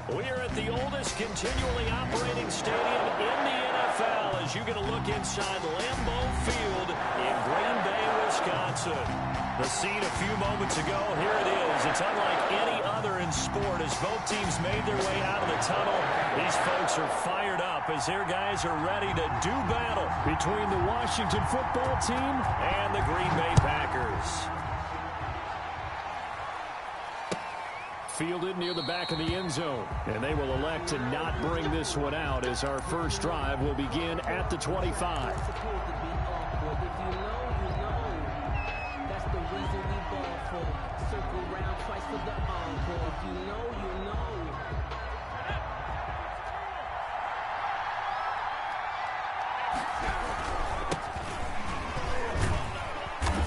We're at the oldest continually operating stadium in the NFL as you get a look inside Lambeau Field in Green Bay, Wisconsin. The scene a few moments ago, here it is. It's unlike any other in sport as both teams made their way out of the tunnel. These folks are fired up as their guys are ready to do battle between the Washington football team and the Green Bay Packers. Fielded near the back of the end zone. And they will elect to not bring this one out as our first drive will begin at the 25.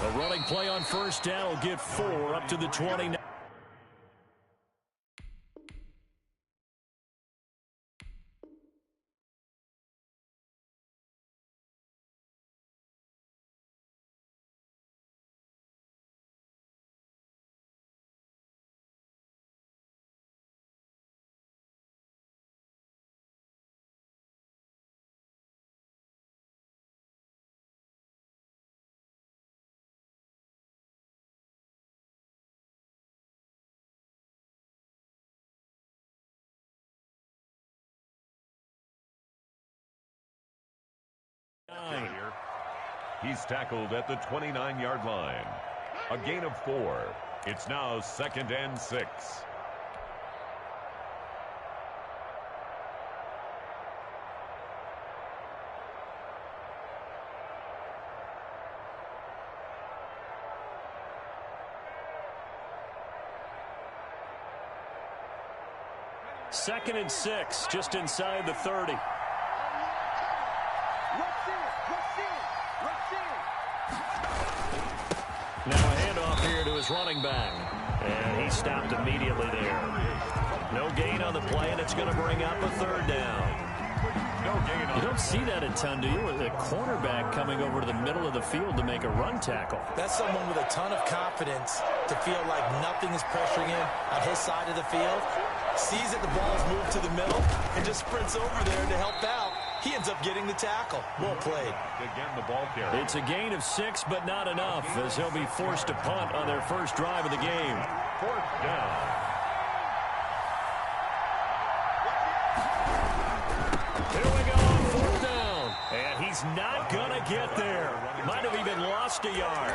A running play on first down will get 4 up to the 29. He's tackled at the 29-yard line. A gain of 4. It's now 2nd and 6. Second and 6, just inside the 30. Now a handoff here to his running back. And he stopped immediately there. No gain on the play, and it's going to bring up a 3rd down. No gain on You don't see that a ton, do you? With a cornerback coming over to the middle of the field to make a run tackle. That's someone with a ton of confidence to feel like nothing is pressuring him on his side of the field. Sees that the ball's moved to the middle and just sprints over there to help out. He ends up getting the tackle. Well played. Again, the ball carrier. It's a gain of 6, but not enough, as he'll be forced to punt on their first drive of the game. 4th down. Here we go on 4th down. And he's not going to get there. Might have even lost a yard.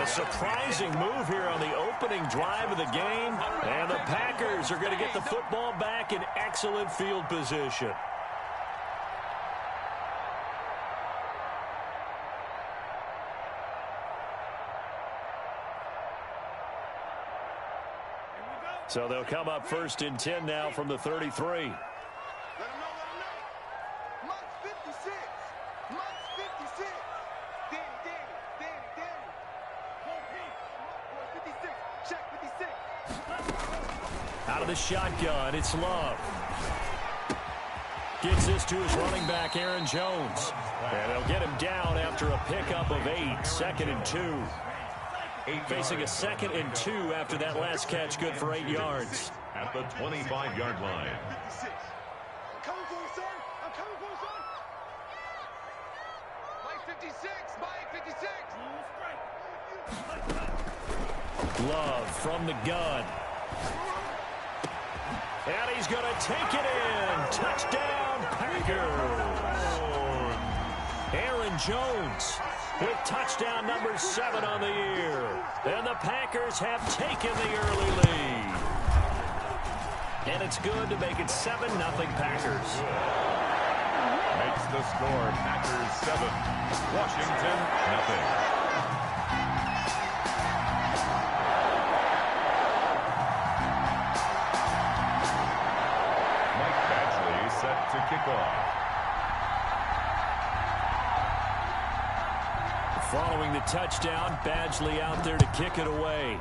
A surprising move here on the opening drive of the game. And the Packers are going to get the football back in excellent field position. So they'll come up 1st and 10 now from the 33. Out of the shotgun, it's Love. Gets this to his running back, Aaron Jones. And they'll get him down after a pickup of 8, 2nd and 2. Facing a 2nd and 2 after that last catch, good for 8 yards. At the 25-yard line. I'm coming for you, sir. I'm coming for you, sir. Mike 56. Mike 56. Love from the gun. And he's going to take it in. Touchdown, Packers. Aaron Jones with touchdown number 7 on the year. And the Packers have taken the early lead. And it's good to make it 7-0 Packers. Makes the score Packers 7, Washington 0. Set to kick off. Following the touchdown, Badgley out there to kick it away.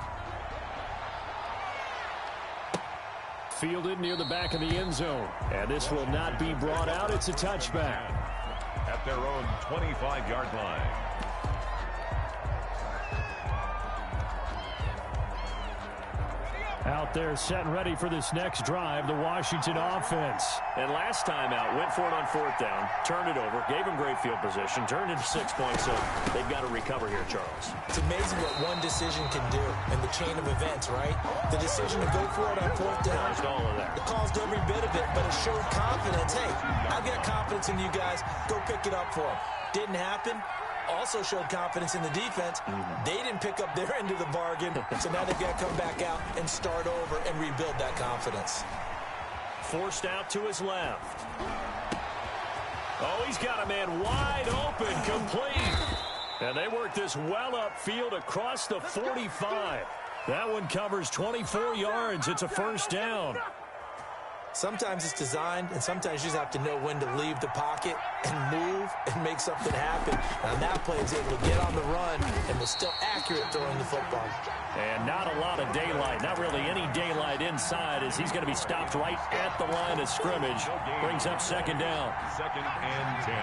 Fielded near the back of the end zone. And this will not be brought out. It's a touchback. At their own 25-yard line. Out there set and ready for this next drive, the Washington offense. And last time out, went for it on 4th down, turned it over, gave him great field position, turned into 6 points, so they've got to recover here, Charles. It's amazing what one decision can do in the chain of events, right? The decision to go for it on 4th down, Caused all of that. it caused every bit of it, but it showed confidence. Hey, I've got confidence in you guys. Go pick it up for them. Didn't happen. Also showed confidence in the defense. They didn't pick up their end of the bargain, so now they've got to come back out and start over and rebuild that confidence. Forced out to his left. Oh, he's got a man wide open, complete. And they work this well upfield across the 45. That one covers 24 yards. It's a first down. Sometimes it's designed, and sometimes you just have to know when to leave the pocket and move and make something happen. Now that play is able to get on the run and was still accurate throwing the football. And not a lot of daylight, not really any daylight inside, as he's going to be stopped right at the line of scrimmage. Brings up second down. 2nd and 10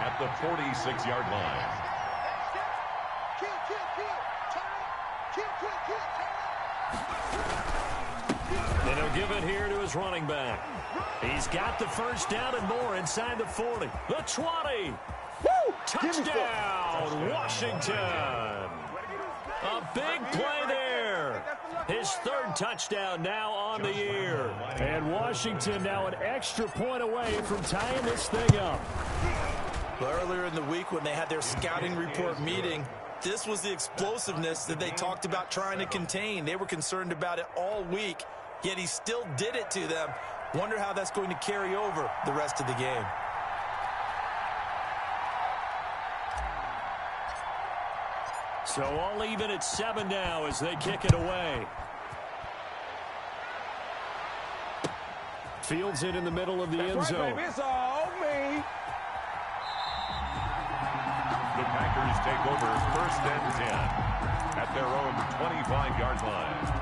at the 46-yard line. And he'll give it here to his running back. He's got the first down and more inside the 40. The 20. Woo! Touchdown, Washington. A big play there. His 3rd touchdown now on the year. And Washington now an extra point away from tying this thing up. Well, earlier in the week when they had their scouting report meeting, this was the explosiveness that they talked about trying to contain. They were concerned about it all week, yet he still did it to them. Wonder how that's going to carry over the rest of the game. So all even at 7 now as they kick it away. Fields it in the middle of the end zone. It's all me. The Packers take over 1st and 10 at their own 25-yard line.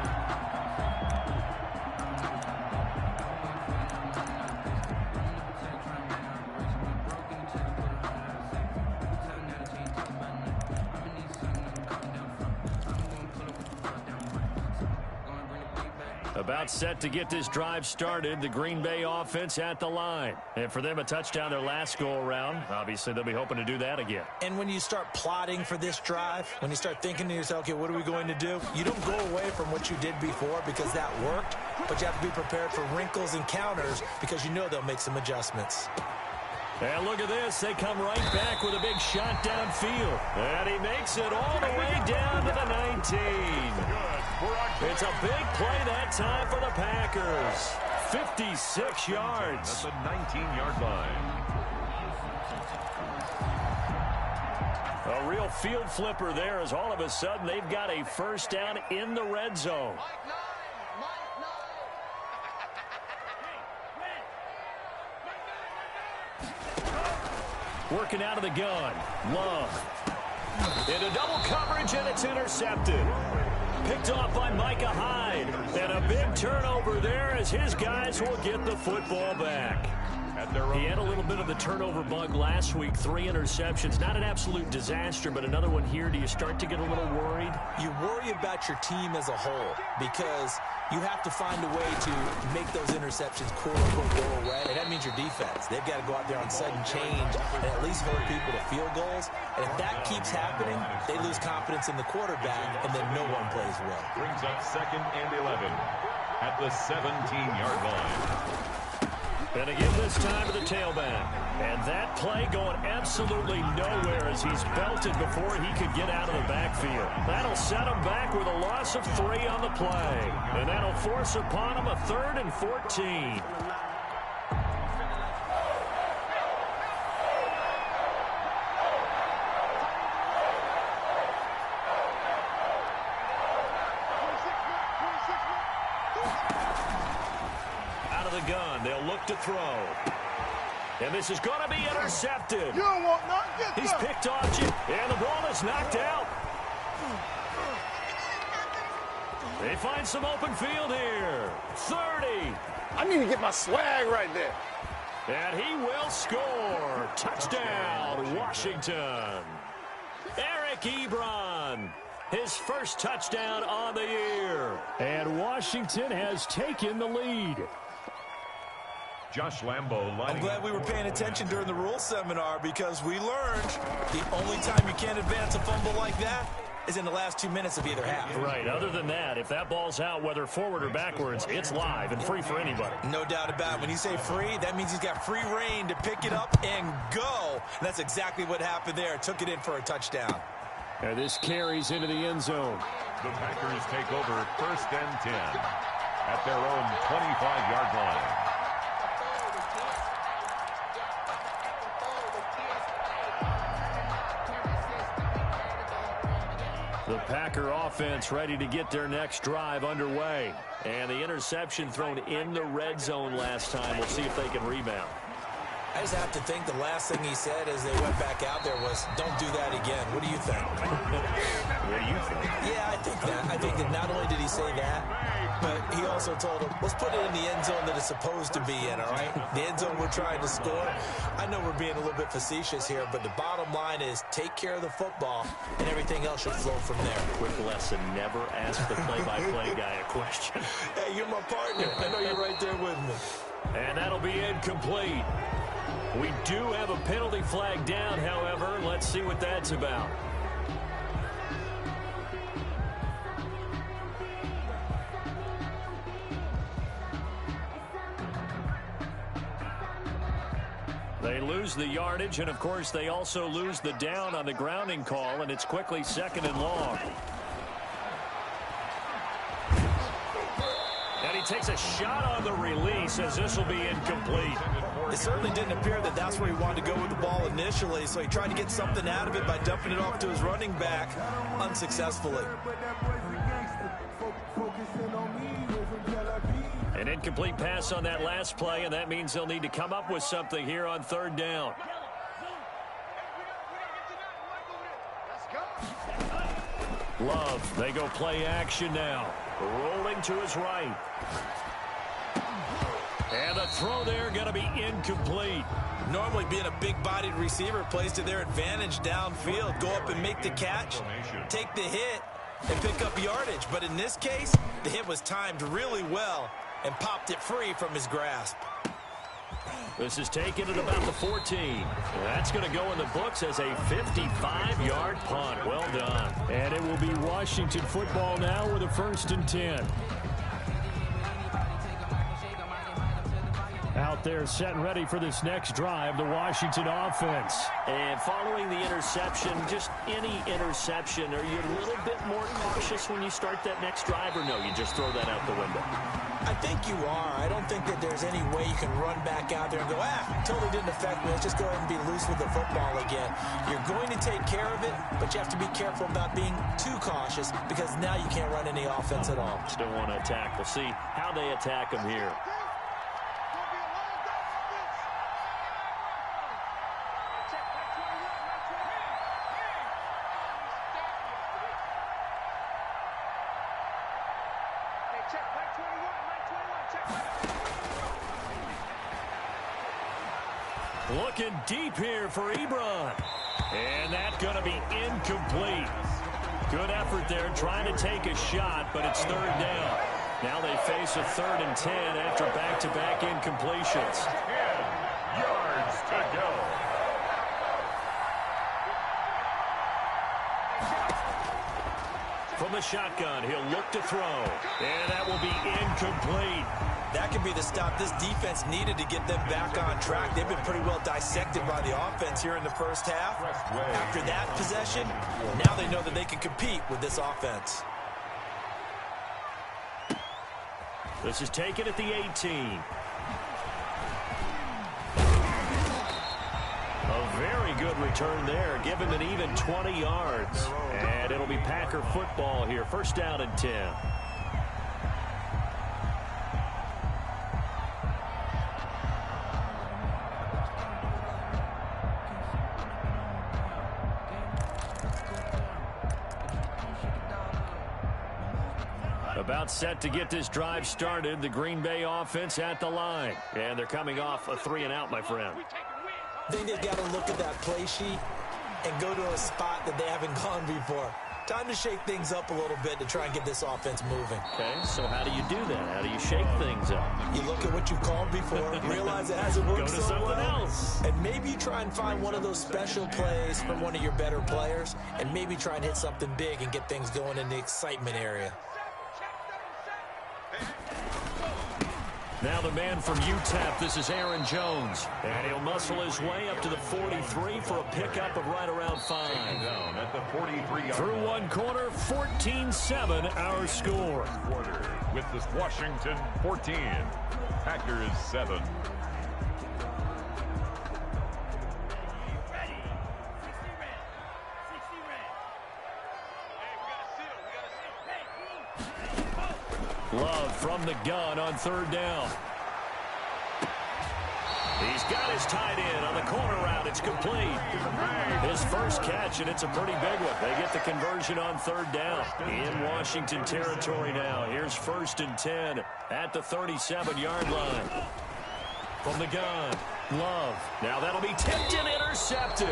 About set to get this drive started, the Green Bay offense at the line. And for them, a touchdown their last go-around. Obviously, they'll be hoping to do that again. And when you start plotting for this drive, when you start thinking to yourself, okay, what are we going to do? You don't go away from what you did before because that worked, but you have to be prepared for wrinkles and counters because you know they'll make some adjustments. And look at this. They come right back with a big shot downfield. And he makes it all the way down to the 19. It's a big play that time for the Packers. 56 yards. That's a 19-yard line. A real field flipper there as all of a sudden they've got a first down in the red zone. Working out of the gun. Love. Into double coverage, and it's intercepted. Picked off by Micah Hyde. And a big turnover there as his guys will get the football back. He had a little bit of the turnover bug last week. 3 interceptions. Not an absolute disaster, but another one here. Do you start to get a little worried? You worry about your team as a whole because you have to find a way to make those interceptions quote-unquote go away. And that means your defense. They've got to go out there on sudden change and at least hold people to field goals. And if that keeps happening, they lose confidence in the quarterback, and then no one plays well. Brings up 2nd and 11 at the 17-yard line. And again this time to the tailback. And that play going absolutely nowhere as he's belted before he could get out of the backfield. That'll set him back with a loss of 3 on the play. And that'll force upon him a 3rd and 14. Gun. They'll look to throw. And this is going to be intercepted. You don't want nothing. He's picked off, and the ball is knocked out. They find some open field here. 30. I need to get my swag right there. And he will score. Touchdown, Washington. Eric Ebron. his first touchdown on the year. And Washington has taken the lead. Josh Lambo lining I'm glad up. we were paying attention during the rules seminar because we learned the only time you can't advance a fumble like that is in the last 2 minutes of either half. Right. Other than that, if that ball's out, whether forward or backwards, it's live and free for anybody. No doubt about it. When you say free, that means he's got free reign to pick it up and go. And that's exactly what happened there. Took it in for a touchdown. And this carries into the end zone. The Packers take over 1st and 10 at their own 25-yard line. The Packer offense ready to get their next drive underway. And the interception thrown in the red zone last time. We'll see if they can rebound. I just have to think the last thing he said as they went back out there was, don't do that again. What do you think? What do you think? Yeah, I think that. I think that not only did he say that, but he also told him, let's put it in the end zone that it's supposed to be in, all right? The end zone we're trying to score. I know we're being a little bit facetious here, but the bottom line is take care of the football, and everything else should flow from there. Quick lesson, never ask the play-by-play guy a question. Hey, you're my partner. I know you're right there with me. And that'll be incomplete. We do have a penalty flag down, however. Let's see what that's about. They lose the yardage, and of course they also lose the down on the grounding call, and it's quickly 2nd and long. And he takes a shot on the release as this will be incomplete. It certainly didn't appear that that's where he wanted to go with the ball initially, so he tried to get something out of it by dumping it off to his running back unsuccessfully. An incomplete pass on that last play, and that means they'll need to come up with something here on 3rd down. Love, they go play action now. Rolling to his right. And the throw there going to be incomplete. Normally being a big-bodied receiver plays to their advantage downfield. Go up and make the catch, take the hit, and pick up yardage. But in this case, the hit was timed really well and popped it free from his grasp. This is taken at about the 14. That's going to go in the books as a 55-yard punt. Well done. And it will be Washington football now with a 1st and 10. Out there set and ready for this next drive, the Washington offense. And following the interception, just any interception, are you a little bit more cautious when you start that next drive, or no, you just throw that out the window? I think you are. I don't think that there's any way you can run back out there and go, totally didn't affect me. Let's just go ahead and be loose with the football again. You're going to take care of it, but you have to be careful about being too cautious because now you can't run any offense at all. Still want to attack. We'll see how they attack them here. Looking deep here for Ebron. And that's going to be incomplete. Good effort there trying to take a shot, but it's 3rd down. Now they face a 3rd and 10 after back-to-back incompletions. 10 yards to go. From the shotgun, he'll look to throw. And that will be incomplete. That could be the stop this defense needed to get them back on track. They've been pretty well dissected by the offense here in the first half. After that possession, now they know that they can compete with this offense. This is taken at the 18. A very good return there. Give him an even 20 yards. And it'll be Packer football here. 1st down and 10. About set to get this drive started. The Green Bay offense at the line. And they're coming off a 3-and-out, my friend. I think they've got to look at that play sheet and go to a spot that they haven't gone before. Time to shake things up a little bit to try and get this offense moving. Okay, so how do you do that? How do you shake things up? You look at what you've called before, realize it hasn't worked Go to so something well, else. and maybe you try and find one of those special plays from one of your better players, and maybe try and hit something big and get things going in the excitement area. Now the man from UTEP, this is Aaron Jones. And he'll muscle his way up to the 43 for a pickup of right around 5. Down at the 43-yard Through line. one quarter, 14-7 our score. Quarter with this Washington 14, Packers 7. Love from the gun on third down. He's got his tight end on the corner route. It's complete. His first catch, and it's a pretty big one. They get the conversion on third down. In Washington territory now. Here's 1st and 10 at the 37-yard line. From the gun, Love. Now that'll be tipped and intercepted.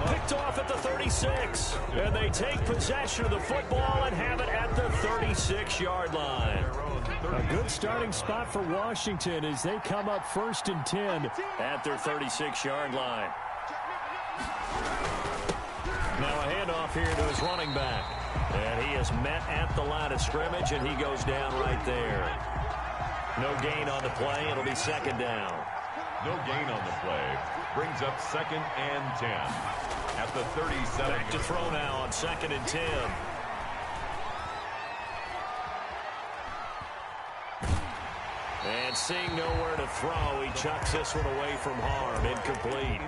Picked off at the 36. And they take possession of the football and have it at the 36-yard line. A good starting spot for Washington as they come up 1st and 10 at their 36-yard line. Now a handoff here to his running back. And he is met at the line of scrimmage, and he goes down right there. No gain on the play. It'll be 2nd down. No gain on the play. Brings up 2nd and 10 at the 37. Back to throw now on 2nd and 10. And seeing nowhere to throw, he chucks this one away from harm. Incomplete.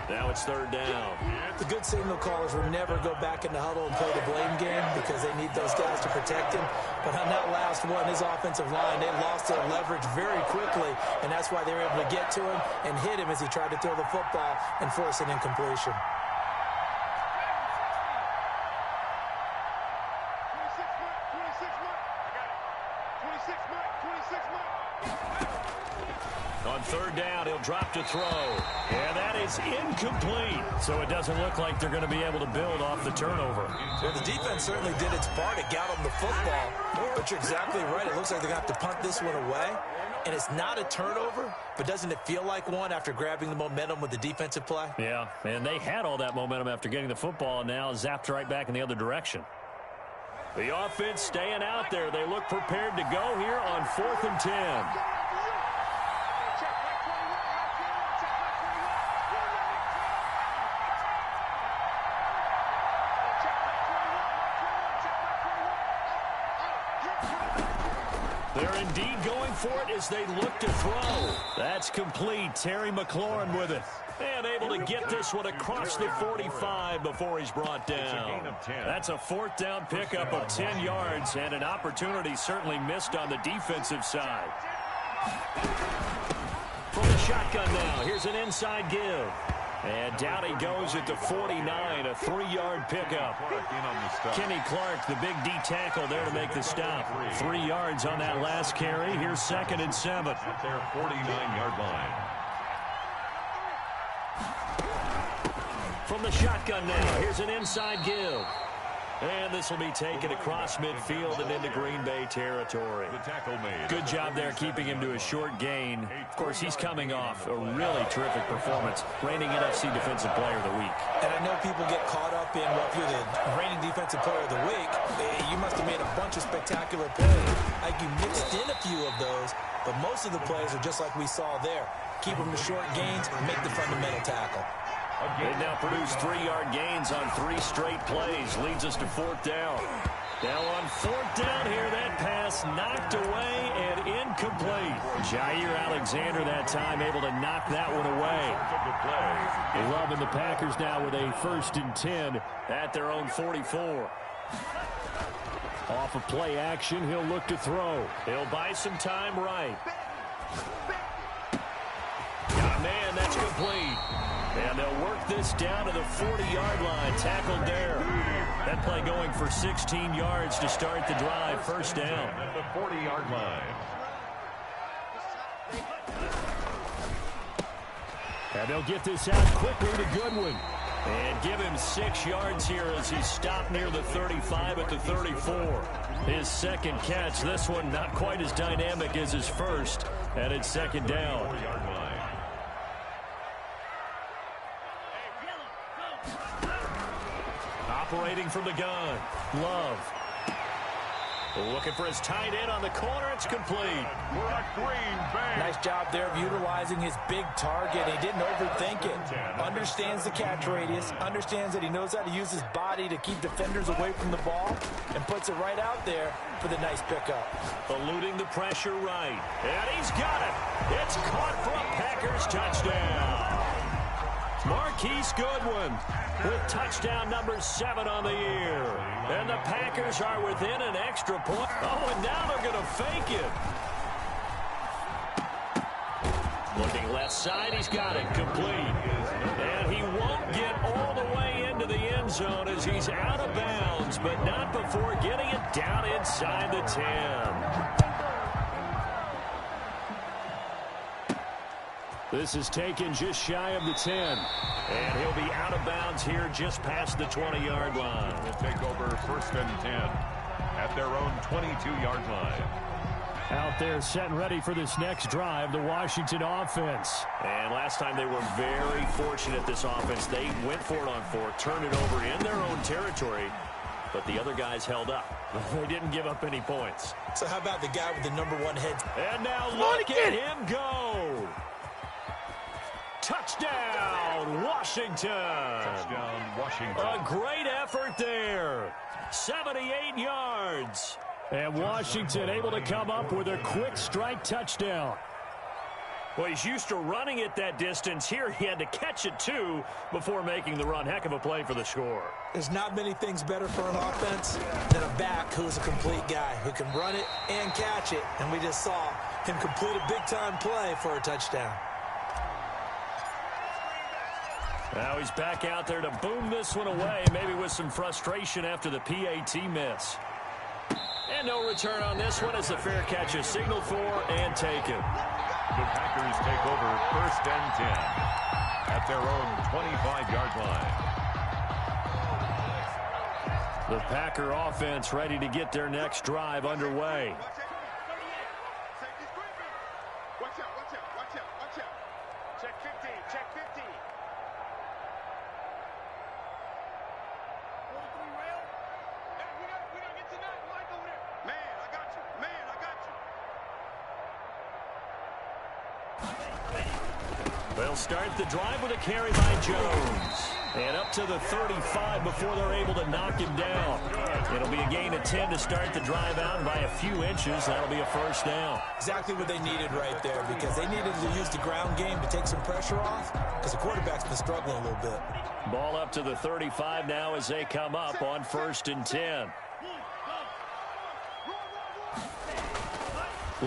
Now it's 3rd down. The good signal callers will never go back in the huddle and play the blame game because they need those guys to protect him. But on that last one, his offensive line, they lost their leverage very quickly, and that's why they were able to get to him and hit him as he tried to throw the football and force an incompletion. On 3rd down, he'll drop to throw. And that is incomplete. So it doesn't look like they're going to be able to build off the turnover. Well, the defense certainly did its part to get them the football. But you're exactly right. It looks like they're going to have to punt this one away. And it's not a turnover, but doesn't it feel like one after grabbing the momentum with the defensive play? Yeah, and they had all that momentum after getting the football, and now zapped right back in the other direction. The offense staying out there. They look prepared to go here on 4th and 10. They're indeed going for it as they look to throw. That's complete. Terry McLaurin with it. And able to get this one across the 45 before he's brought down. That's a 4th down pickup of 10 yards and an opportunity certainly missed on the defensive side. From the shotgun now, here's an inside give. And down he goes at the 49, a 3-yard pickup. Kenny Clark, the big D tackle there to make the stop. 3 yards on that last carry. Here's 2nd and 7. At their 49-yard line. From the shotgun now, here's an inside give. And this will be taken across midfield and into Green Bay territory. The tackle made. Good job there keeping him to a short gain. Of course, he's coming off a really terrific performance, reigning NFC Defensive Player of the Week. And I know people get caught up in, well, if you're the reigning Defensive Player of the Week, you must have made a bunch of spectacular plays. Like you mixed in a few of those, but most of the plays are just like we saw there. Keep them to short gains, make the fundamental tackle. They've now produced 3-yard gains on 3 straight plays. Leads us to 4th down. Now on 4th down here, that pass knocked away and incomplete. Jair Alexander that time able to knock that one away. Love and the Packers now with a 1st and 10 at their own 44. Off of play action, he'll look to throw. He'll buy some time right. Got a man, that's complete. And they'll work this down to the 40-yard line. Tackled there. That play going for 16 yards to start the drive. 1st down. At the 40-yard line. And they'll get this out quickly to Goodwin. And give him 6 yards here as he stopped near the 35 at the 34. His second catch, this one not quite as dynamic as his first, and it's second down. Operating from the gun, Love. Looking for his tight end on the corner. It's complete. Nice job there of utilizing his big target. He didn't overthink it. Understands the catch radius. Understands that he knows how to use his body to keep defenders away from the ball. And puts it right out there for the nice pickup. Eluding the pressure right. And he's got it. It's caught for a Packers touchdown. Marquise Goodwin with touchdown number 7 on the year. And the Packers are within an extra point. Oh, and now they're going to fake it. Looking left side, he's got it complete. And he won't get all the way into the end zone as he's out of bounds, but not before getting it down inside the 10. This is taken just shy of the 10. And he'll be out of bounds here just past the 20-yard line. Will take over 1st and 10 at their own 22-yard line. Out there set and ready for this next drive, the Washington offense. And last time they were very fortunate, this offense. They went for it on 4, turned it over in their own territory, but the other guys held up. They didn't give up any points. So how about the guy with the number 1 head? And now look at him go. Touchdown, Washington. Touchdown, Washington. A great effort there. 78 yards. And Washington able to come up with a quick strike touchdown. Well, he's used to running it that distance. Here he had to catch it, too, before making the run. Heck of a play for the score. There's not many things better for an offense than a back who's a complete guy who can run it and catch it. And we just saw him complete a big-time play for a touchdown. Now he's back out there to boom this one away, maybe with some frustration after the PAT miss. And no return on this one as the fair catch is signaled for and taken. The Packers take over 1st and 10 at their own 25-yard line. The Packer offense ready to get their next drive underway. Watch out. Check 15, check 15. We don't get to nothing like over there. Man, I got you. They'll start the drive with a carry by Jones. And up to the 35 before they're able to knock him down. It'll be a gain of 10 to start the drive out by a few inches. That'll be a first down. Exactly what they needed right there, because they needed to use the ground game to take some pressure off, because the quarterback's been struggling a little bit. Ball up to the 35 now as they come up on 1st and 10.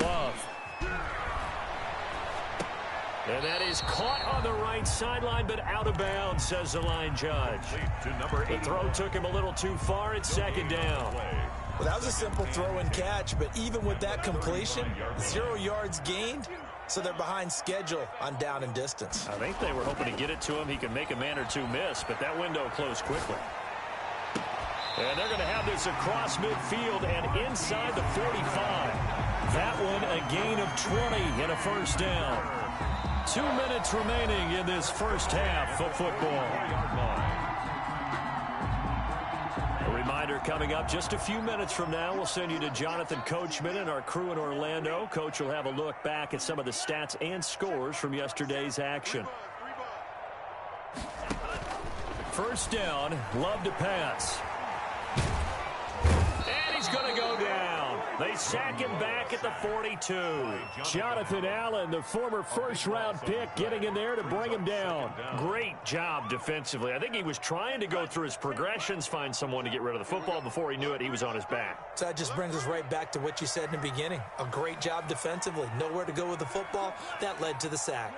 Love. And that is caught on the right sideline, but out of bounds, says the line judge. The throw took him a little too far. It's second down. Well, that was a simple throw and catch, but even with that completion, 0 yards gained, so they're behind schedule on down and distance. I think they were hoping to get it to him. He could make a man or two miss, but that window closed quickly. And they're going to have this across midfield and inside the 45. That one a gain of 20 and a first down. 2 minutes remaining in this first half of football. A reminder coming up just a few minutes from now, we'll send you to Jonathan Coachman and our crew in Orlando. Coach will have a look back at some of the stats and scores from yesterday's action. First down, Love to pass. And he's going to go down. They sack him back at the 42. Jonathan Allen, the former first-round pick, getting in there to bring him down. Great job defensively. I think he was trying to go through his progressions, find someone to get rid of the football. Before he knew it, he was on his back. So that just brings us right back to what you said in the beginning. A great job defensively. Nowhere to go with the football. That led to the sack.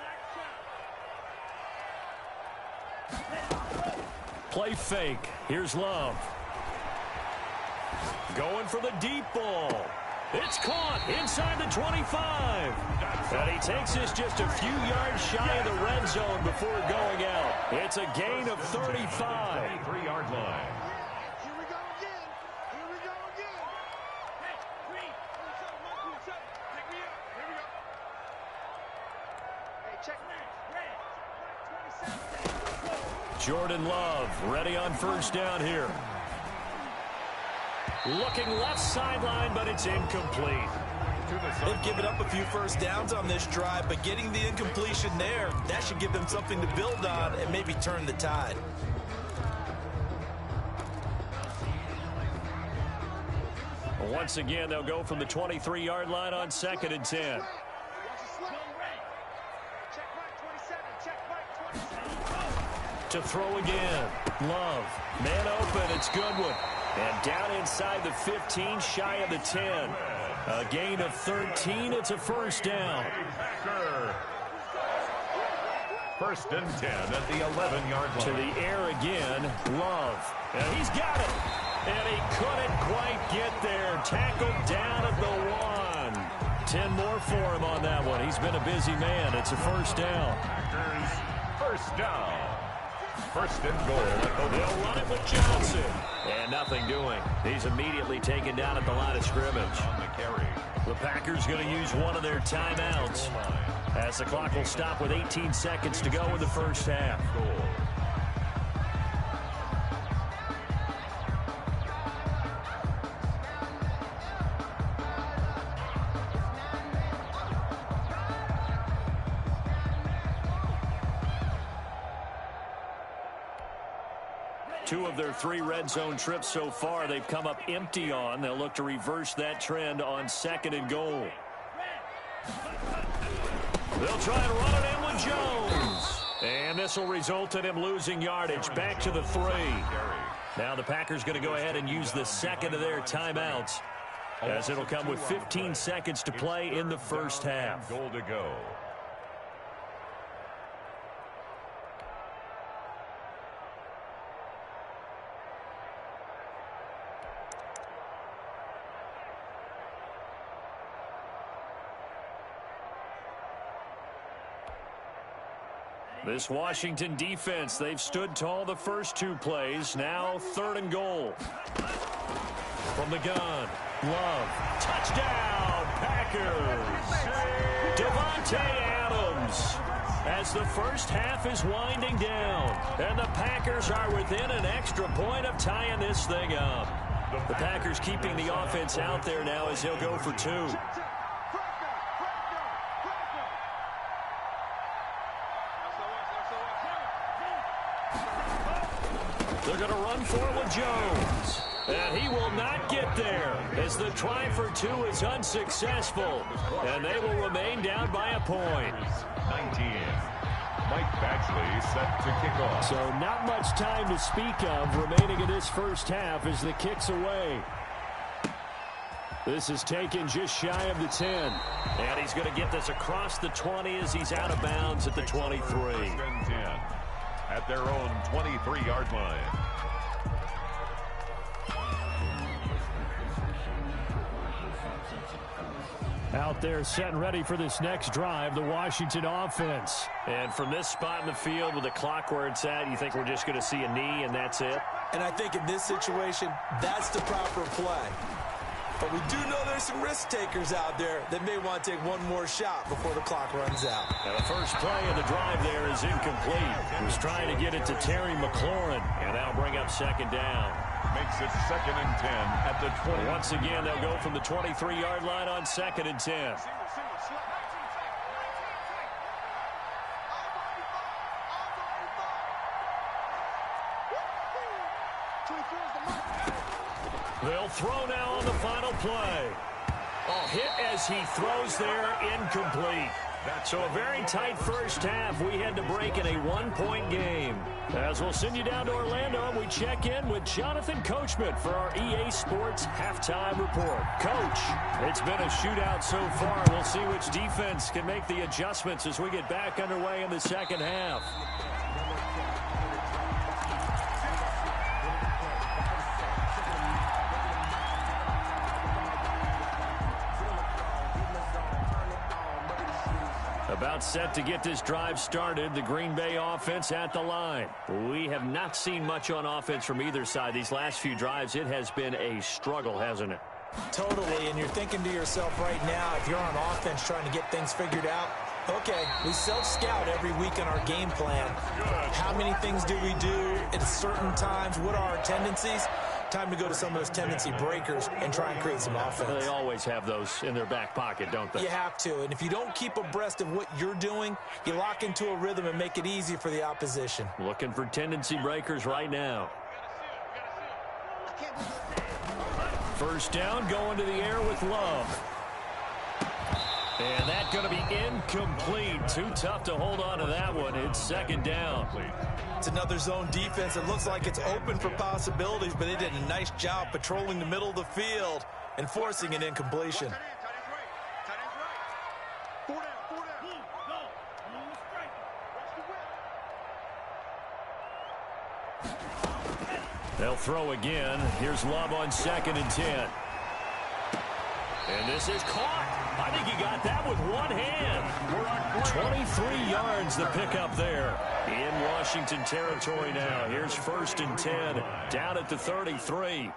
Play fake. Here's Love. Going for the deep ball. It's caught inside the 25. And he takes this just a few yards shy of the red zone before going out. It's a gain of 35. 3-yard line. Here we go again. Here we go again. Hey, Green. Pick me up. Here we go. Hey, check me. Jordan Love ready on first down here. Looking left sideline, but it's incomplete. They've given up a few first downs on this drive, but getting the incompletion there, that should give them something to build on and maybe turn the tide. Once again, they'll go from the 23-yard line on 2nd and 10. To throw again. Love. Man open. It's Goodwin. And down inside the 15, shy of the 10. A gain of 13. It's a first down. First and 10 at the 11-yard line. To the air again. Love. And he's got it. And he couldn't quite get there. Tackled down at the 1. 10 more for him on that one. He's been a busy man. It's a first down. Packers, first down. First and goal. They'll run it with Johnson. And nothing doing. He's immediately taken down at the line of scrimmage. On the carry. The Packers going to use one of their timeouts as the clock will stop with 18 seconds to go in the first half. Goal. Two of their 3 red zone trips so far, they've come up empty on. They'll look to reverse that trend on 2nd and goal. They'll try and run it in with Jones. And this will result in him losing yardage back to the 3. Now the Packers going to go ahead and use the second of their timeouts, as it'll come with 15 seconds to play in the first half. Goal to go. This Washington defense, they've stood tall the first 2 plays. Now 3rd and goal. From the gun, Love. Touchdown, Packers. Devontae Adams. As the first half is winding down, and the Packers are within an extra point of tying this thing up. The Packers keeping the offense out there now as they'll go for 2. They're going to run for it with Jones. And he will not get there as the try for 2 is unsuccessful. And they will remain down by a point. 19. Mike Batchley set to kick off. So not much time to speak of remaining in this first half as the kick's away. This is taken just shy of the 10. And he's going to get this across the 20 as he's out of bounds at the 23. First and 10 at their own 23-yard line. Out there set and ready for this next drive, the Washington offense. And from this spot in the field with the clock where it's at, you think we're just going to see a knee and that's it? And I think in this situation, that's the proper play. But we do know there's some risk takers out there that may want to take one more shot before the clock runs out. And the first play of the drive there is incomplete. He was trying to get it to Terry McLaurin, and that'll bring up 2nd down. Makes it 2nd and 10 at the 20. Once again, they'll go from the 23-yard line on 2nd and 10. They'll throw now on the final play. A hit as he throws there, incomplete. So a very tight first half. We had to break in a 1-point game. As we'll send you down to Orlando, we check in with Jonathan Coachman for our EA Sports Halftime Report. Coach, it's been a shootout so far. We'll see which defense can make the adjustments as we get back underway in the second half. About set to get this drive started. The Green Bay offense at the line. We have not seen much on offense from either side. These last few drives, it has been a struggle, hasn't it? Totally, and you're thinking to yourself right now, if you're on offense trying to get things figured out, okay, we self-scout every week in our game plan. How many things do we do at certain times? What are our tendencies? Time to go to some of those tendency breakers and try and create some offense. They always have those in their back pocket, don't they? You have to, and if you don't keep abreast of what you're doing, you lock into a rhythm and make it easy for the opposition. Looking for tendency breakers right now. First down, going to the air with Love. And that's going to be incomplete. Too tough to hold on to that one. It's second down. It's another zone defense. It looks like it's open for possibilities, but they did a nice job patrolling the middle of the field and forcing an incompletion. They'll throw again. Here's Love on 2nd and 10. And this is caught. I think he got that with one hand. 23 yards the pickup there. In Washington territory now. Here's 1st and 10. Down at the 33.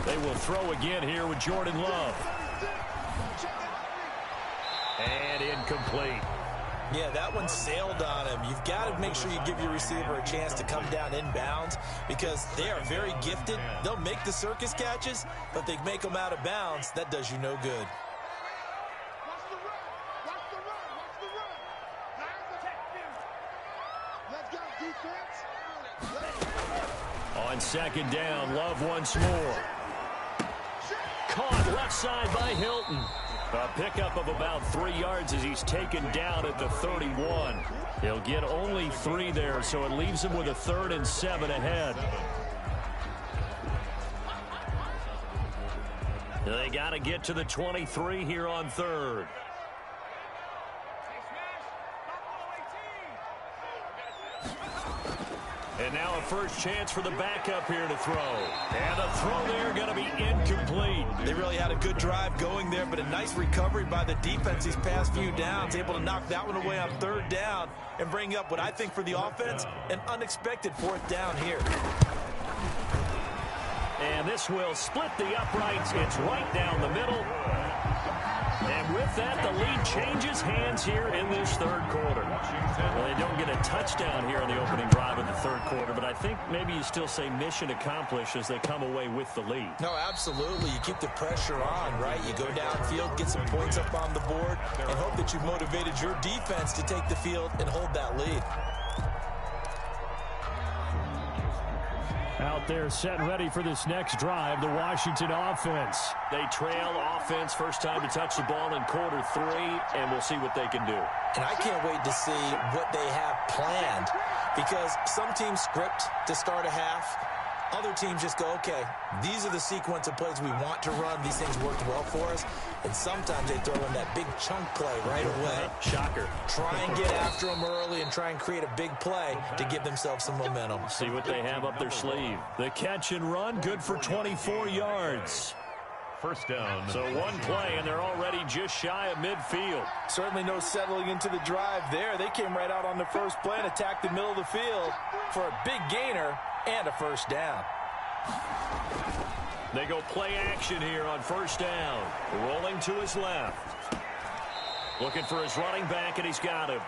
They will throw again here with Jordan Love. And incomplete. Yeah, that one sailed on him. You've got to make sure you give your receiver a chance to come down inbounds because they are very gifted. They'll make the circus catches, but they make them out of bounds. That does you no good. On 2nd down, Love once more. Caught left side by Hilton. A pickup of about 3 yards as he's taken down at the 31. He'll get only 3 there, so it leaves him with a 3rd and 7 ahead. They got to get to the 23 here on 3rd. And now a first chance for the backup here to throw. And the throw there going to be incomplete. They really had a good drive going there, but a nice recovery by the defense these past few downs, able to knock that one away on 3rd down and bring up what I think for the offense, an unexpected 4th down here. And this will split the uprights. It's right down the middle. And with that, the lead changes hands here in this 3rd quarter. Well, they don't get a touchdown here in the opening drive of the 3rd quarter, but I think maybe you still say mission accomplished as they come away with the lead. No, absolutely. You keep the pressure on, right? You go downfield, get some points up on the board, and hope that you've motivated your defense to take the field and hold that lead. Out there set and ready for this next drive, the Washington offense. They trail offense first time to touch the ball in quarter 3, and we'll see what they can do. And I can't wait to see what they have planned because some teams script to start a half. Other teams just go, okay, these are the sequence of plays we want to run. These things worked well for us. And sometimes they throw in that big chunk play right away. Shocker. Try and get after them early and try and create a big play to give themselves some momentum. See what they have up their sleeve. The catch and run, good for 24 yards. First down. So one play, and they're already just shy of midfield. Certainly no settling into the drive there. They came right out on the first play and attacked the middle of the field for a big gainer and a first down. They go play action here on first down. Rolling to his left. Looking for his running back, and he's got him.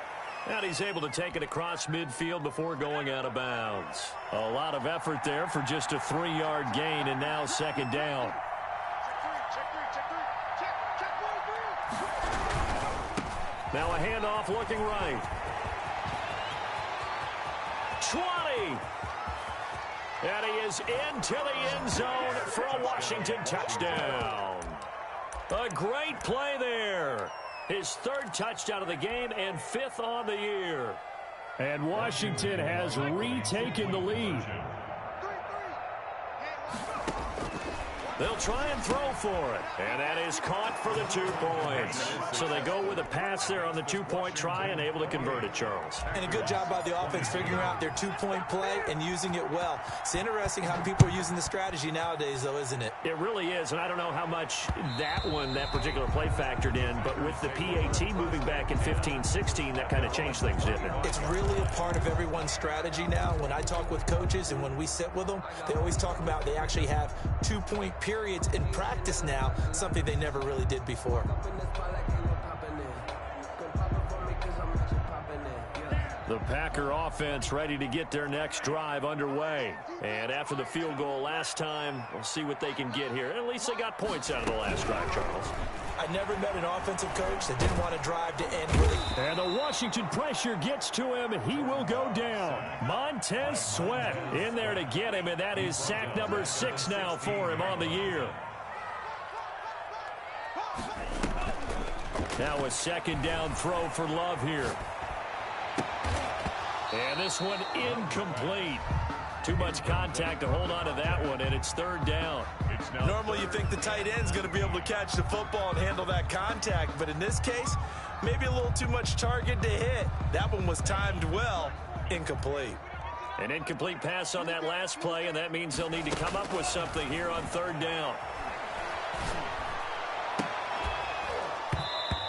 And he's able to take it across midfield before going out of bounds. A lot of effort there for just a 3-yard gain, and now second down. Now a handoff looking right. 20. And he is into the end zone for a Washington touchdown. A great play there. His 3rd touchdown of the game and 5th on the year. And Washington has retaken the lead. They'll try and throw for it. And that is caught for the 2 points. So they go with a pass there on the 2-point try and able to convert it, Charles. And a good job by the offense figuring out their 2-point play and using it well. It's interesting how people are using the strategy nowadays, though, isn't it? It really is, and I don't know how much that particular play factored in, but with the PAT moving back in 15-16, that kind of changed things, didn't it? It's really a part of everyone's strategy now. When I talk with coaches and when we sit with them, they always talk about they actually have 2-point periods in practice now, something they never really did before. The Packer offense ready to get their next drive underway. And after the field goal last time, we'll see what they can get here. At least they got points out of the last drive, Charles. I never met an offensive coach that didn't want to drive to end really. And the Washington pressure gets to him. He will go down. Montez Sweat in there to get him, and that is sack number 6 now for him on the year. Now a second down throw for Love here. And this one incomplete. Too much contact to hold on to that one, and it's 3rd down. Normally you think the tight end's going to be able to catch the football and handle that contact, but in this case, maybe a little too much target to hit. That one was timed well. Incomplete. An incomplete pass on that last play, and that means they'll need to come up with something here on 3rd down.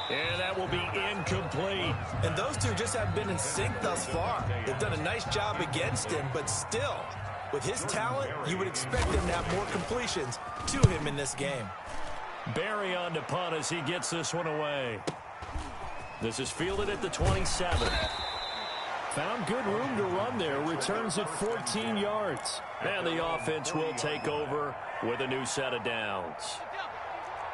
And that will be incomplete. And those two just haven't been in sync thus far. They've done a nice job against him, but still, with his talent, you would expect him to have more completions to him in this game. Barry on the punt as he gets this one away. This is fielded at the 27. Found good room to run there. Returns it 14 yards. And the offense will take over with a new set of downs.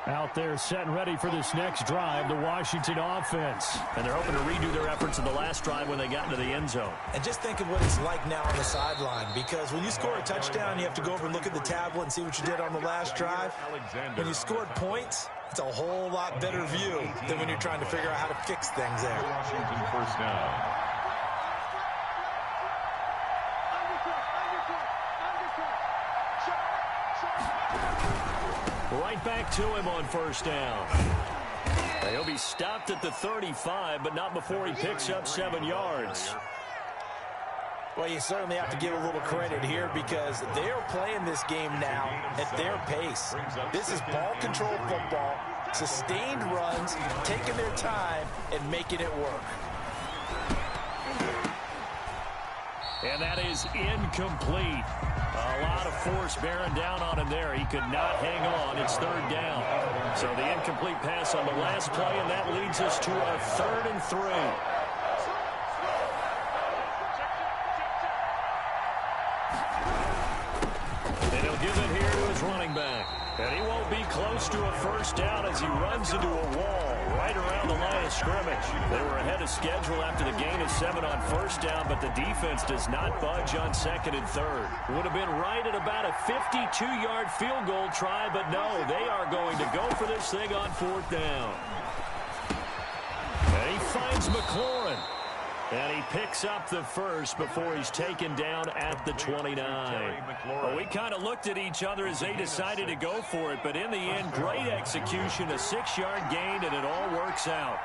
Out there set and ready for this next drive, the Washington offense. And they're hoping to redo their efforts in the last drive when they got into the end zone. And just think of what it's like now on the sideline, because when you score a touchdown, you have to go over and look at the tablet and see what you did on the last drive. When you scored points, it's a whole lot better view than when you're trying to figure out how to fix things there. Washington first down. Right back to him on 1st down. He'll be stopped at the 35, but not before he picks up 7 yards. Well, you certainly have to give a little credit here because they're playing this game now at their pace. This is ball control football, sustained runs, taking their time, and making it work. And that is incomplete. A lot of force bearing down on him there. He could not hang on. It's 3rd down. So the incomplete pass on the last play, and that leads us to a 3rd and 3. And he'll give it here to his running back. And he won't be close to a 1st down as he runs into a wall right around the line of scrimmage. They were ahead of schedule after the gain of 7 on 1st down, but the defense does not budge on 2nd and 3rd. Would have been right at about a 52-yard field goal try, but no, they are going to go for this thing on 4th down. And he finds McLaurin. And he picks up the 1st before he's taken down at the 29. Well, we kind of looked at each other as they decided to go for it, but in the end, great execution, a 6-yard gain, and it all works out.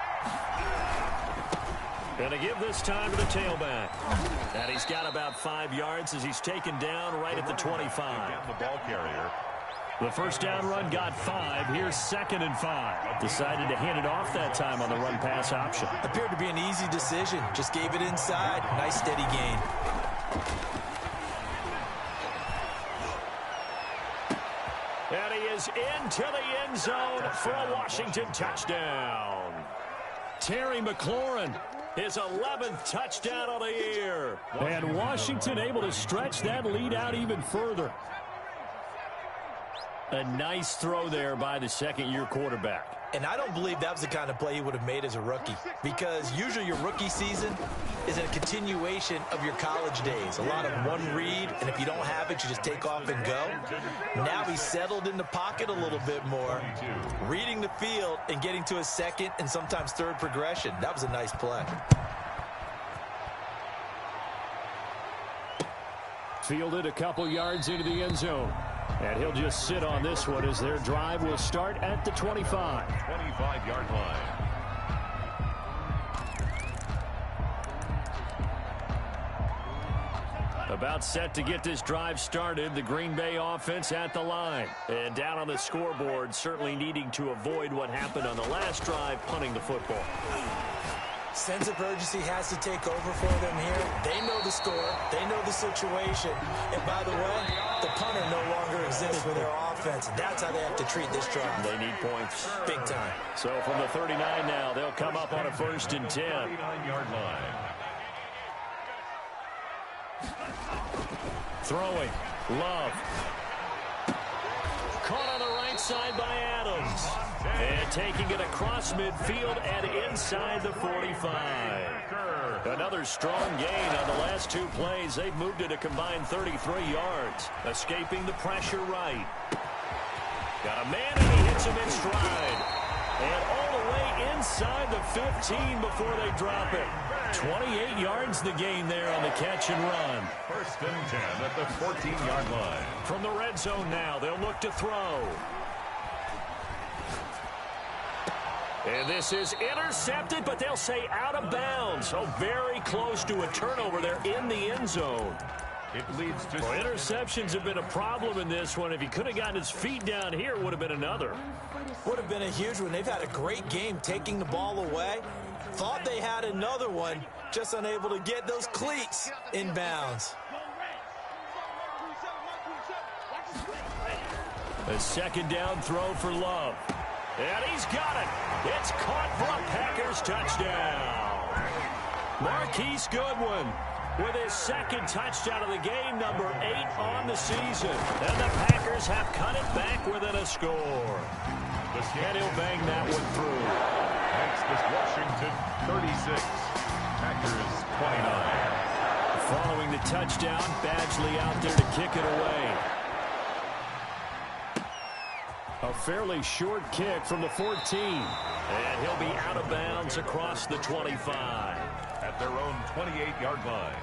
Going to give this time to the tailback. And he's got about 5 yards as he's taken down right at the 25. The ball carrier. The 1st down run got 5. Here's 2nd and 5. Decided to hand it off that time on the run-pass option. Appeared to be an easy decision. Just gave it inside. Nice steady gain. And he is into the end zone for a Washington touchdown. Terry McLaurin, his 11th touchdown of the year. And Washington able to stretch that lead out even further. A nice throw there by the 2nd-year quarterback. And I don't believe that was the kind of play he would have made as a rookie, because usually your rookie season is a continuation of your college days. A lot of one read, and if you don't have it, you just take off and go. Now he's settled in the pocket a little bit more, reading the field and getting to a 2nd and sometimes 3rd progression. That was a nice play. Fielded a couple yards into the end zone. And he'll just sit on this one as their drive will start at the 25. 25-yard line. About set to get this drive started, the Green Bay offense at the line. And down on the scoreboard, certainly needing to avoid what happened on the last drive, punting the football. Sense of urgency has to take over for them here. They know the score. They know the situation. And by the way, the punter no longer exists for their offense. That's how they have to treat this drive. They need points. Big time. So from the 39 now, they'll come up on a 1st and 10. 39-yard line. Throwing. Love. Caught on the right side by Adams. And taking it across midfield and inside the 45. Another strong gain on the last 2 plays. They've moved it a combined 33 yards. Escaping the pressure right. Got a man and he hits him in stride. And all the way inside the 15 before they drop it. 28 yards the gain there on the catch and run. 1st and 10 at the 14-yard line. From the red zone now, they'll look to throw. And this is intercepted, but they'll say out of bounds. So very close to a turnover there in the end zone. It leads to... Well, interceptions have been a problem in this one. If he could have gotten his feet down here, it would have been another. Would have been a huge one. They've had a great game taking the ball away. Thought they had another one, just unable to get those cleats in bounds. A 2nd down throw for Love. And he's got it. It's caught for a Packers touchdown. Marquise Goodwin with his 2nd touchdown of the game, number 8 on the season. And the Packers have cut it back within a score. And he'll bang that one through. Makes this Washington 36. Packers 29. Following the touchdown, Badgley out there to kick it away. A fairly short kick from the 14. And he'll be out of bounds across the 25. At their own 28-yard line.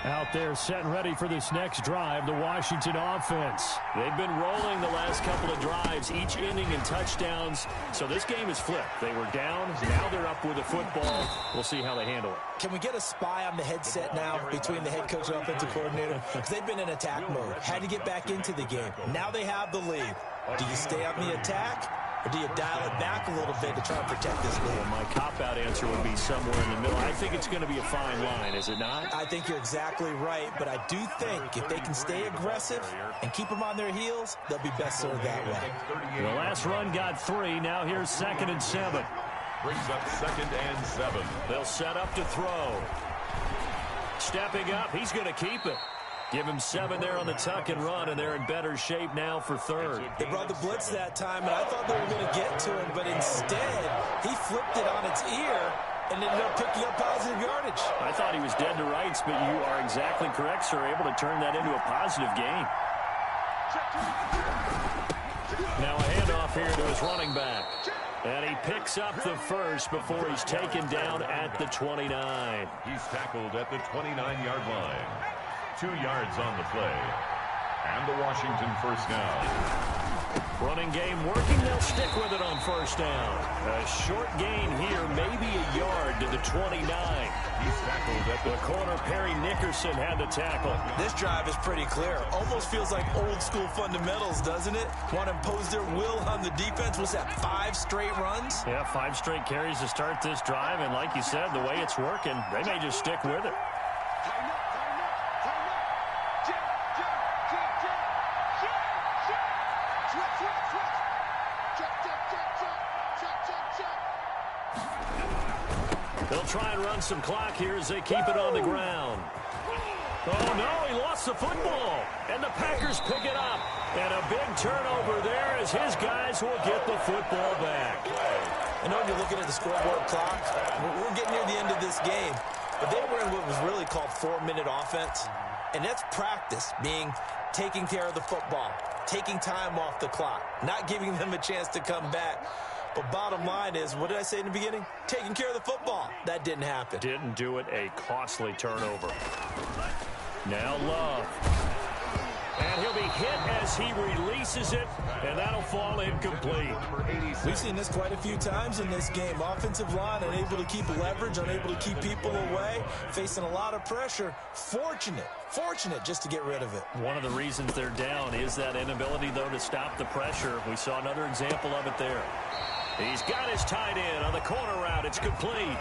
Out there set and ready for this next drive, the Washington offense. They've been rolling the last couple of drives, each inning in touchdowns. So this game is flipped. They were down, now they're up with the football. We'll see how they handle it. Can we get a spy on the headset now between the head coach and offensive coordinator? Because they've been in attack mode. Had to get back into the game. Now they have the lead. Do you stay on the attack? Or do you dial it back a little bit to try and protect this lead? Well, my cop-out answer would be somewhere in the middle. I think it's going to be a fine line, is it not? I think you're exactly right, but I do think if they can stay aggressive and keep them on their heels, they'll be best served that way. The last run got 3. Now here's 2nd and 7. Brings up 2nd and 7. They'll set up to throw. Stepping up, he's going to keep it. Give him 7 there on the tuck and run, and they're in better shape now for 3rd. They brought the blitz that time, and I thought they were going to get to him, but instead, he flipped it on its ear and ended up picking up positive yardage. I thought he was dead to rights, but you are exactly correct, sir. Able to turn that into a positive gain. Now a handoff here to his running back. And he picks up the 1st before he's taken down at the 29. He's tackled at the 29-yard line. 2 yards on the play. And the Washington 1st down. Running game working. They'll stick with it on 1st down. A short gain here, maybe a yard to the 29. He's tackled at the corner. Perry Nickerson had the tackle. This drive is pretty clear. Almost feels like old school fundamentals, doesn't it? Want to impose their will on the defense. Was that 5 straight runs? Yeah, 5 straight carries to start this drive. And like you said, the way it's working, they may just stick with it. They'll try and run some clock here as they keep it on the ground. Oh, no, he lost the football. And the Packers pick it up. And a big turnover there as his guys will get the football back. I know you're looking at the scoreboard clock. We're getting near the end of this game. But they were in what was really called 4-minute offense. And that's practice, being taking care of the football, taking time off the clock, not giving them a chance to come back. But bottom line is, what did I say in the beginning? Taking care of the football. That didn't happen. Didn't do it. A costly turnover. Now Love. And he'll be hit as he releases it, and that'll fall incomplete. We've seen this quite a few times in this game. Offensive line unable to keep leverage, unable to keep people away, facing a lot of pressure. Fortunate just to get rid of it. One of the reasons they're down is that inability, though, to stop the pressure. We saw another example of it there. He's got his tight end on the corner route. It's complete.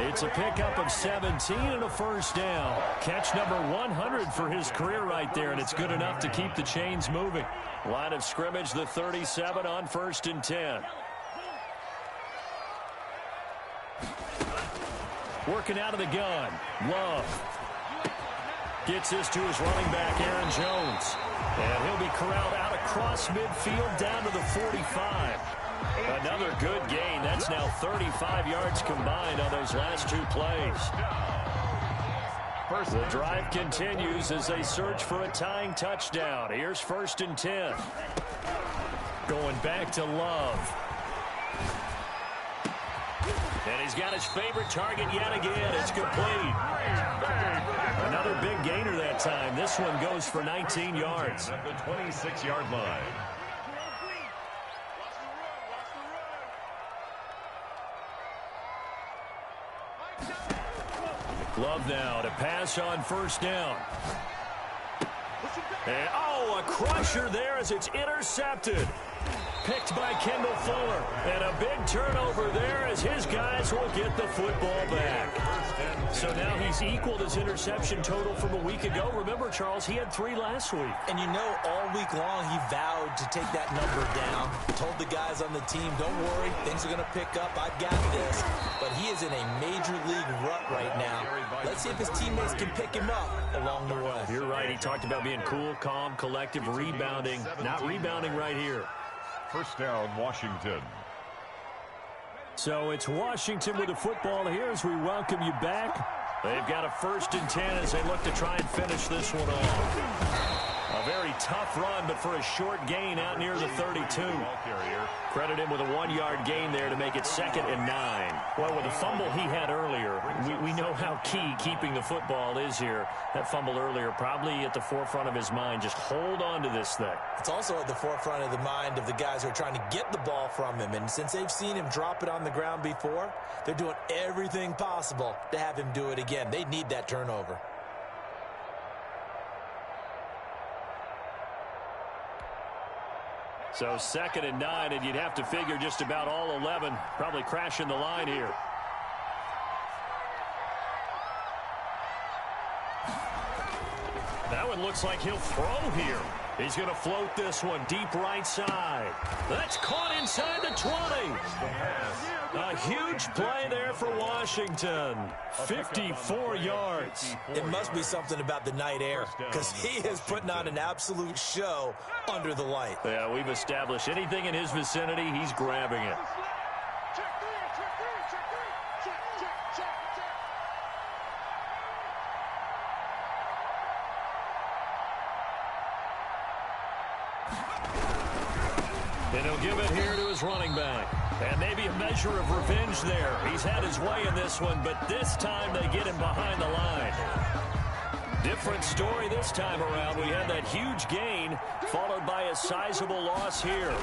It's a pickup of 17 and a first down. Catch number 100 for his career right there, and it's good enough to keep the chains moving. Line of scrimmage, the 37 on 1st and 10. Working out of the gun. Love. Gets this to his running back, Aaron Jones. And he'll be corralled out across midfield down to the 45. Another good gain. That's now 35 yards combined on those last two plays. The drive continues as they search for a tying touchdown. Here's 1st and 10. Going back to Love. And he's got his favorite target yet again. It's complete. Another big gainer that time. This one goes for 19 yards. At the 26-yard line. Love now to pass on 1st down. And, oh, a crusher there as it's intercepted. Picked by Kendall Fuller. And a big turnover there as his guys will get the football back. So now he's equaled his interception total from a week ago. Remember, Charles, he had 3 last week. And you know, all week long he vowed to take that number down. Told the guys on the team, don't worry, things are going to pick up. I've got this. But he is in a major league rut right now. Let's see if his teammates can pick him up along the way. You're right. He talked about being cool, calm, collective, rebounding. Not rebounding right here. 1st down, Washington. So it's Washington with the football here as we welcome you back. They've got a 1st and 10 as they look to try and finish this one off. A very tough run, but for a short gain out near the 32. Credit him with a 1-yard gain there to make it 2nd and 9. Well, with the fumble he had earlier, we know how key keeping the football is here. That fumble earlier probably at the forefront of his mind. Just hold on to this thing. It's also at the forefront of the mind of the guys who are trying to get the ball from him. And since they've seen him drop it on the ground before, they're doing everything possible to have him do it again. They need that turnover. So 2nd and 9, and you'd have to figure just about all 11 probably crashing the line here. That one looks like he'll throw here. He's going to float this one deep right side. That's caught inside the 20. A huge play there for Washington. 54 yards. It must be something about the night air because he is putting on an absolute show under the light. Yeah, we've established anything in his vicinity, he's grabbing it. And he'll give it here to his running back. And maybe a measure of revenge there. He's had his way in this one, but this time they get him behind the line. Different story this time around. We had that huge gain, followed by a sizable loss here.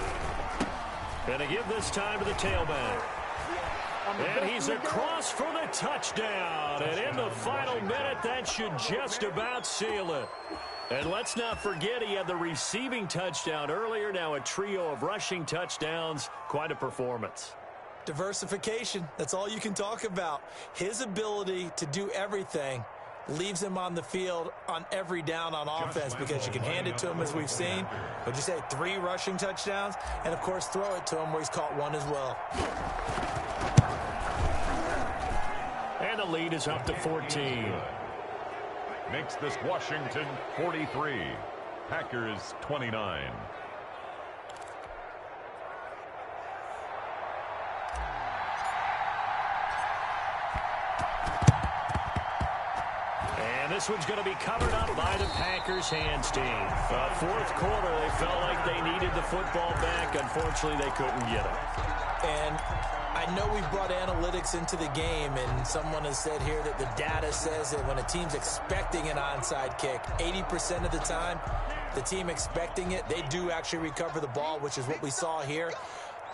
And to give this time to the tailback. And he's across for the touchdown. And in the final minute, that should just about seal it. And let's not forget he had the receiving touchdown earlier. Now a trio of rushing touchdowns. Quite a performance. Diversification. That's all you can talk about. His ability to do everything leaves him on the field on every down on offense because you can hand it to him as we've seen. Would you say 3 rushing touchdowns? And, of course, throw it to him where he's caught 1 as well. And the lead is up to 14. Makes this Washington 43. Packers 29. And this one's going to be covered up by the Packers hands team. 4th quarter, they felt like they needed the football back. Unfortunately, they couldn't get it. And I know we've brought analytics into the game, and someone has said here that the data says that when a team's expecting an onside kick, 80% of the time, the team expecting it, they do actually recover the ball, which is what we saw here.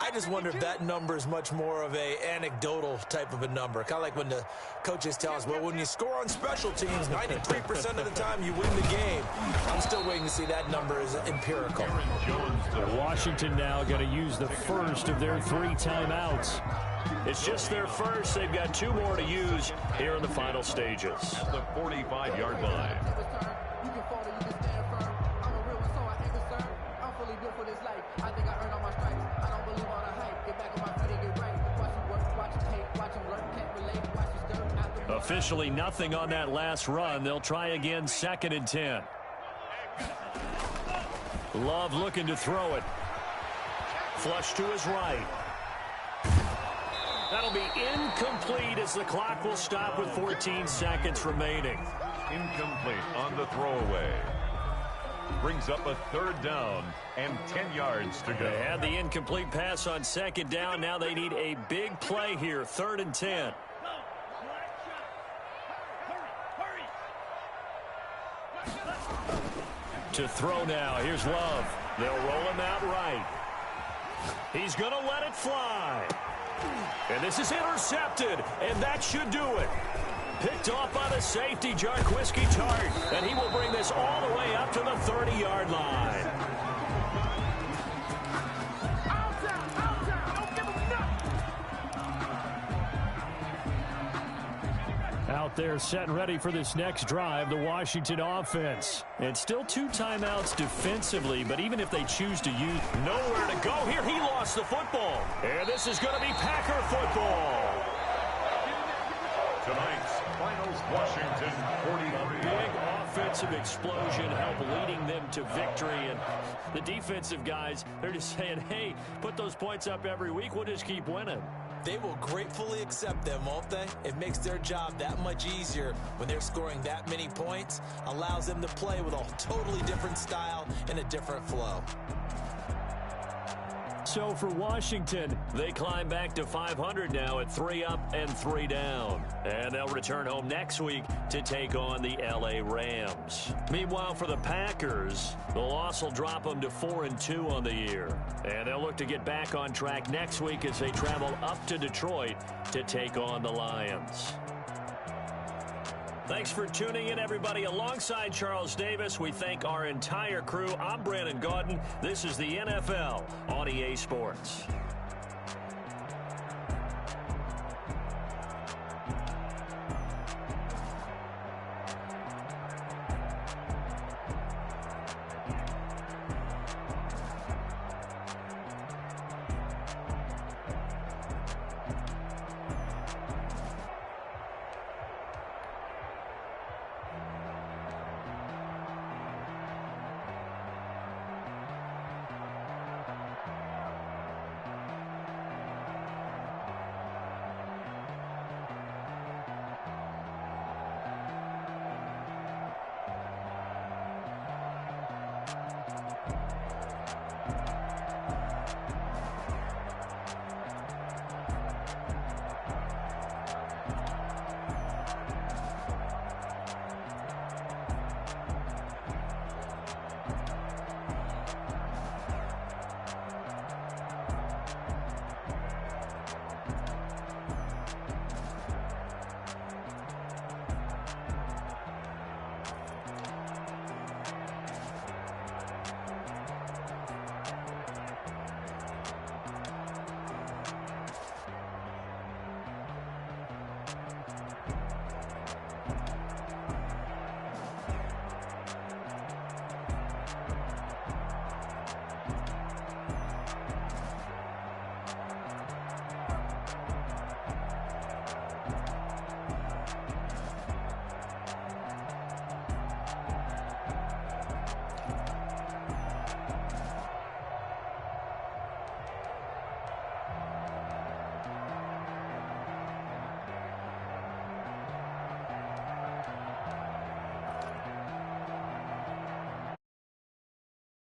I just wonder if that number is much more of a anecdotal type of a number. Kind of like when the coaches tell us, well, when you score on special teams, 93% of the time you win the game. I'm still waiting to see that number is empirical. Washington now going to use the first of their 3 timeouts. It's just their first. They've got 2 more to use here in the final stages. At the 45-yard line. Officially nothing on that last run. They'll try again, 2nd and 10. Love looking to throw it. Flush to his right. That'll be incomplete as the clock will stop with 14 seconds remaining. Incomplete on the throwaway. Brings up a 3rd down and 10 yards to go. They had the incomplete pass on 2nd down. Now they need a big play here, 3rd and 10. To throw now. Here's Love. They'll roll him out right. He's going to let it fly. And this is intercepted, and that should do it. Picked off by the safety, Jarquiski Tart, and he will bring this all the way up to the 30-yard line. Out there set and ready for this next drive, the Washington offense. And still 2 timeouts defensively, but even if they choose to use nowhere to go here, he lost the football. And this is going to be Packer football. Tonight's finals, Washington 43. Big offensive explosion help leading them to victory. And the defensive guys, they're just saying, hey, put those points up every week. We'll just keep winning. They will gratefully accept them, won't they? It makes their job that much easier when they're scoring that many points. Allows them to play with a totally different style and a different flow. So for Washington, they climb back to 500 now at 3 up and 3 down. And they'll return home next week to take on the LA Rams. Meanwhile, for the Packers, the loss will drop them to 4-2 on the year. And they'll look to get back on track next week as they travel up to Detroit to take on the Lions. Thanks for tuning in, everybody. Alongside Charles Davis, we thank our entire crew. I'm Brandon Gaudin. This is the NFL on EA Sports.